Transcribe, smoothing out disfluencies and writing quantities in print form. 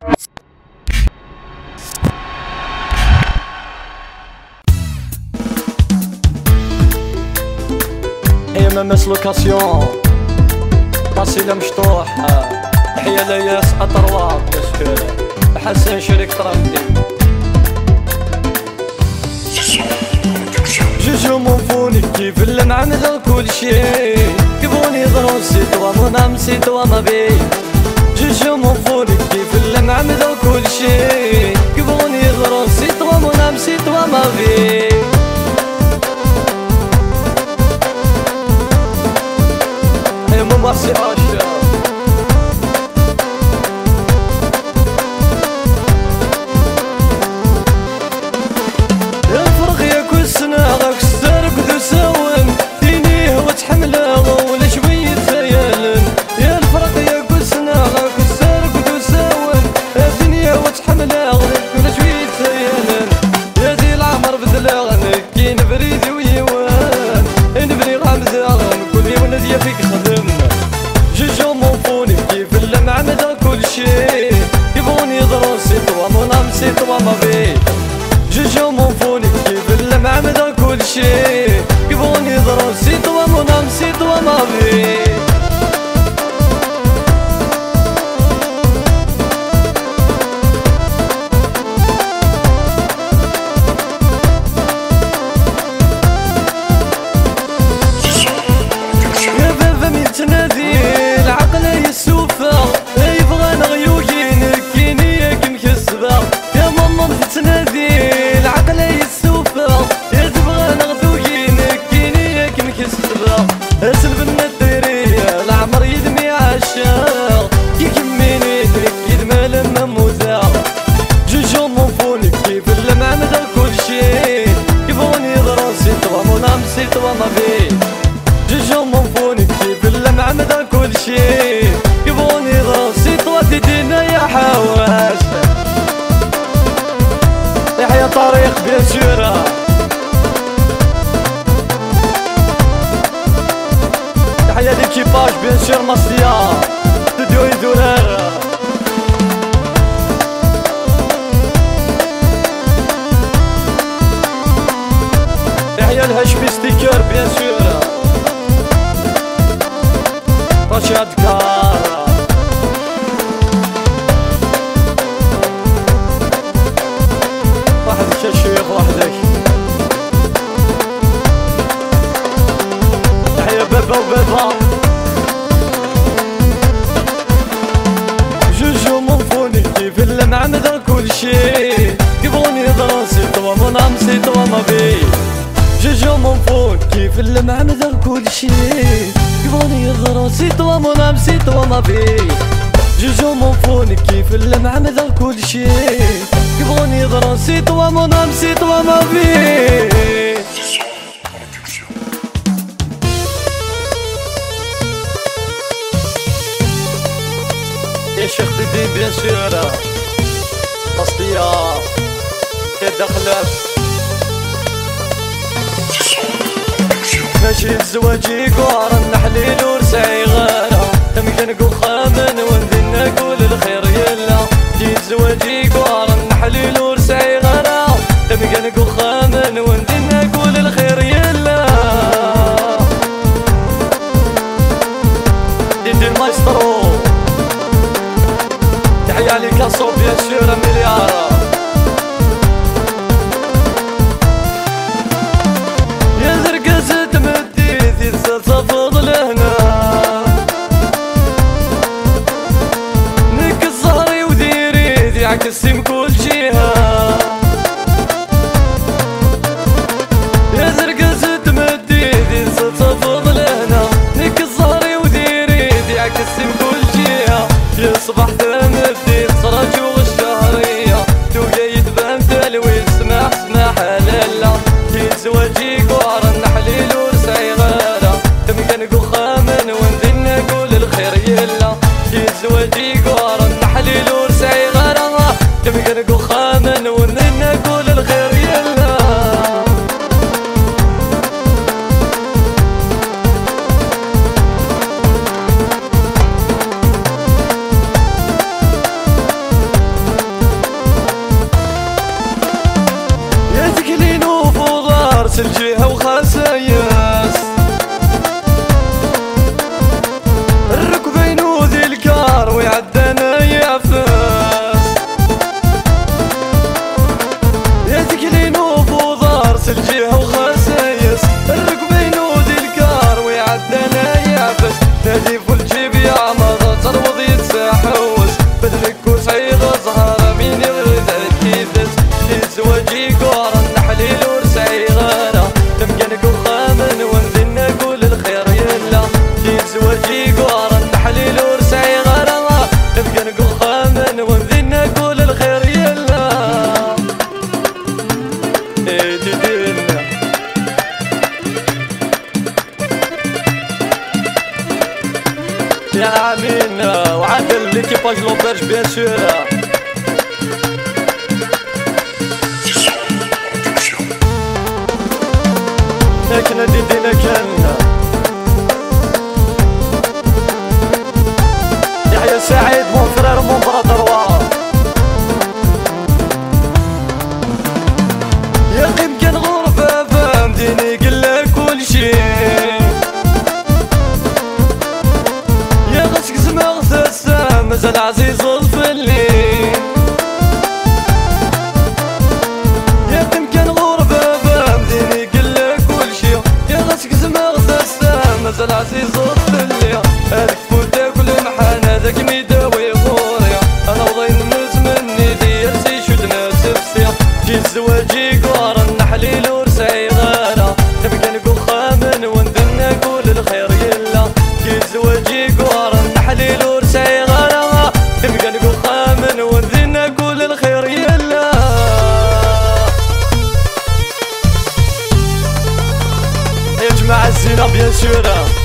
هي ممس لوكاسيون قصيدة مشطوح تحية لياس أطروات حسن شريك ترندي جوجو مونفوني كيف اللي معمل كل شيء كيفوني ضرون سيتوا منام سيتوا ما بي جوجو مونفوني كيف اللي معمل كل شيء كيفوني ضرون سيتوا منام سيتوا ما بي ممارسي عاشق الفرق يا كل سنة غاك السرق ذو ساون دينيه وتحمله ولا شوية خيال يا الفرق يا كل سنة غاك السرق ذو ساون دينيه وتحمله ولا شوية خيال يا دي العمر بدلاغن كي نبريدي ويوان نبري غامزاغن كل يوم نديا فيك خدم جوجو مونفوني كيف اللي معمد كل شيء يبغوني يضرون سيتوا منام سيتوا ما بي جوجو مونفوني كيف اللي معمد كل شيء يبغوني يضرون سيتوا منام سيتوا ما بي تنادي العقل يسوفا يبغى نغيوجينك كينيك مكسبة يا ماما تنادي العقل يسوفا تبغى نغيوجينك كينيك مكسبة اسلب النديرية العمر يدمي عشاق يكميني يدمى لما موزع جوجو مونفوني كيف اللي معمد كل شيء يبغوني يضرون سيتوا منام سيتوا ما بي جوجو مونفوني كيف اللي معمد كل شيء يبغوني يضرون سيتوا تدينا يا حواس يحيى طريق بيان سورة يحيى ليكيباج بيان سور مصريا تدوي دولار يحيى الهاشمي ستيكر بيان سور رشاد كارا وحدك يا شيخ وحدك تحية بابا وبابا جوجو مونفوني كيف اللي معمد كل شيء يبغوني يضرون سيتوا منام سيتوا ما بي جوجو مونفون كيف اللي معمد كل شيء يبغوني يضرون سيتوا منام سيتوا ما بي جوجو مونفون كيف اللي معمد كل شيء يبغوني يضرون سيتوا منام سيتوا ما بي يا شيخ ديدي بيان سور قصدية يا دخلت ماشي الزواجي قوار النحليل ورسعي غالا تمكن نقول خامن وندنا نقول الخير يلا جيت زواجي قوار النحليل ورسعي غالا تمكن نقول خامن وندنا نقول الخير يلا ديدي المايسترو تحية عليك كاسو بيان سور مليارة يا زرقة تمدي تفض لهنا نك الزهري وديري يعكس كل جهة يا زرقة تمدي تفض لهنا نك الزهري وديري يعكس كل جهة يا صبح تمدي تصرج والشهرية توقع يتبان تلوي سماح سماح لالا جيت زواجي قوار النحليل ورسعي غالا تمكن نقول خامن وندنا نقول الخير يلا جيت زواجي قوار النحليل ورسعي غالا تمكن نقول خامن وندنا نقول الخير يلا باج لوبرج بيان سور. لكن دينا كان يحيى سعيد مون فرير مون برادر يا قيم كان غربة فهمتيني قلك كل شي يا غسك زماغ ثاسا مازال عزيز الفلي يا قيم كان غربة فهمتيني قلك كل شي يا غسك زماغ ثاسا مازال عزيز الفلي هذاك فوتاك والمحان هذاك ميداوي غوريا انا وضين مني دير سي شدنا تفسير جي الزواجي قوار النحليل ورسعي غالا تبقى نقول خامن وندنا نقول الخير يلا جي الزواجي قوار النحليل ورسعي غالا تبقى نقول خامن وندنا نقول الخير يلا يا جماعة الزينة بيان سور.